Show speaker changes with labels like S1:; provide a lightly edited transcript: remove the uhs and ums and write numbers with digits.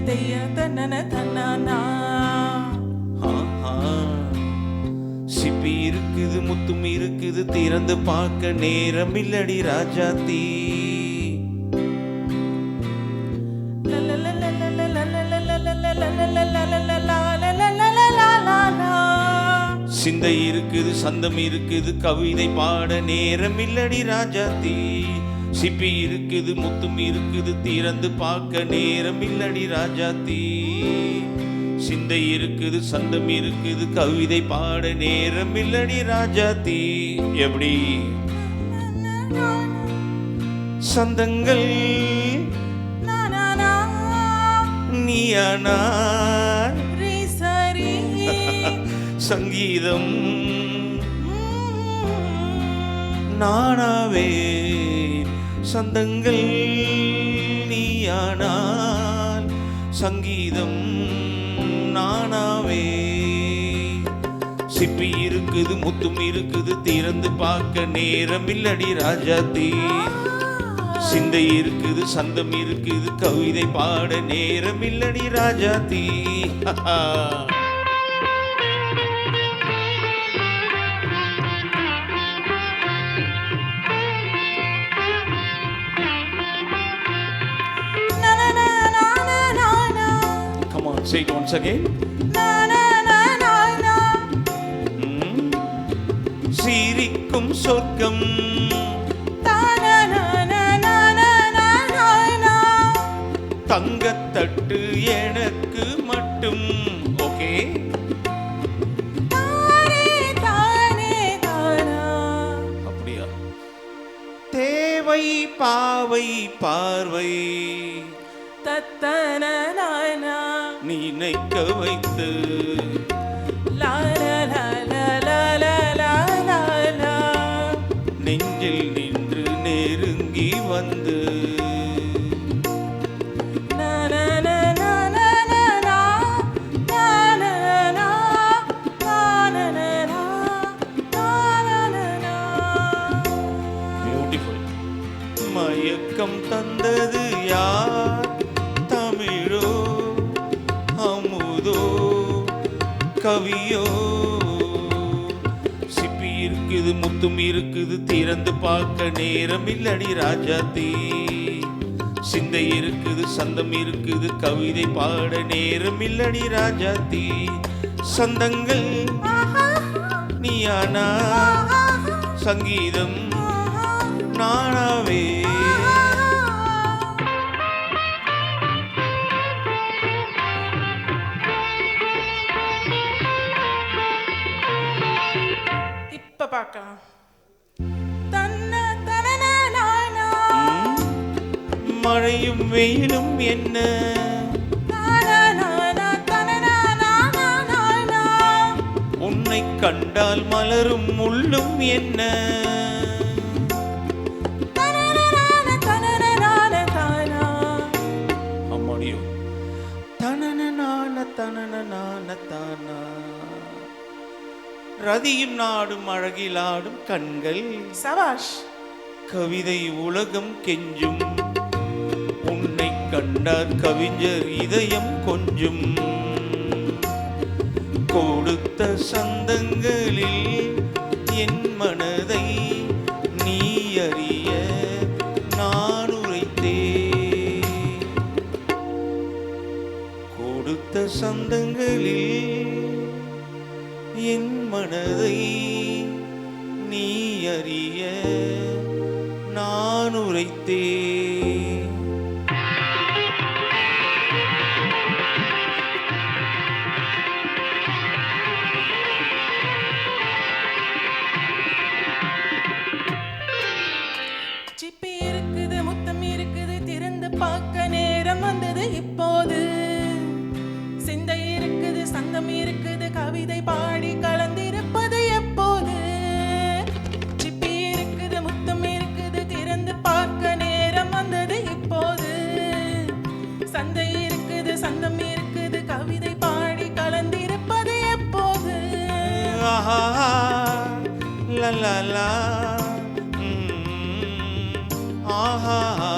S1: தெய்ய தன்னன தன்னானா.
S2: சிப்பி இருக்குது முத்தும் இருக்குது திறந்து பார்க்க நேரம் இல்லடி ராஜாத்தி. சிந்தை இருக்குது சந்தம் இருக்குது கவிதை பாட நேரம் இல்லடி ராஜாத்தி. சிப்பி இருக்குது முத்தும் இருக்குது திறந்து பார்க்க நேரம் இல்லடி ராஜாத்தி. சிந்தை இருக்குது சந்தம் இருக்குது கவிதை பாட நேரம் இல்லடி ராஜாத்தி. எப்படி சந்தங்கள் நீயானா சங்கீதம் நானாவே. சந்தங்கள் நீயானால் சங்கீதம் நானாவே. சிப்பி இருக்குது முத்தும் இருக்குது திறந்து பார்க்க நேரம் இல்லடி ராஜாத்தி. சிந்தை இருக்குது சந்தம் இருக்குது கவிதை பாட நேரம் இல்லடி Rajathi. Come on, say it once again. சிரிக்கும் சொர்க்கம் தங்கத்தட்டு எனக்கு மட்டும். ஓகே, அப்படியா? தேவை பாவை பார்வை நினைக்க வைத்து நெஞ்சில் நின்று நெருங்கி வந்து மயக்கம் தந்தது யார்? தமிழோ அமுதோ கவியோ? சிப்பி இருக்குது முத்தும் இருக்குது திறந்து பார்க்க நேரம் இல்லடி ராஜாத்தி. சிந்தை இருக்குது சந்தம் இருக்குது கவிதை பாட நேரம் இல்லடி ராஜாத்தி. சந்தங்கள் நீயானா சங்கீதம் நானாவே.
S1: இப்ப பார்க்கலாம்.
S2: மழையும் வெயிலும் என்ன உன்னை கண்டால் மலரும் முள்ளும் என்ன? அம்மாடியோ தனன தனன தானா. ரதியும் நாடும் அழகிலாடும் கண்கள்
S1: சபாஷ்.
S2: கவிதை உலகம் கெஞ்சும் உன்னை கண்டார் கவிஞர் இதயம் கொஞ்சும். கொடுத்த சந்தங்களில் என் மனதை நீ அறிய நான் உரைத்தேன். கொடுத்த சந்தங்களில் என் மனதை நீ அறிய நான் உரைத்தேன்.
S1: சிப்பி இருக்குது முத்தம் இருக்குது திறந்து பார்க்க நேரம் வந்தது இப்போது. சிந்தை இருக்குது சந்தம் இருக்குது கவிதை பாடி கலந்திருப்பது எப்போது. சிப்பி இருக்குது முத்தம் இருக்குது திறந்து பார்க்க நேரம் வந்தது இப்போது. சந்தை இருக்குது சந்தம் இருக்குது கவிதை பாடி கலந்திருப்பது எப்போது.
S2: லா லா லா ஆஹா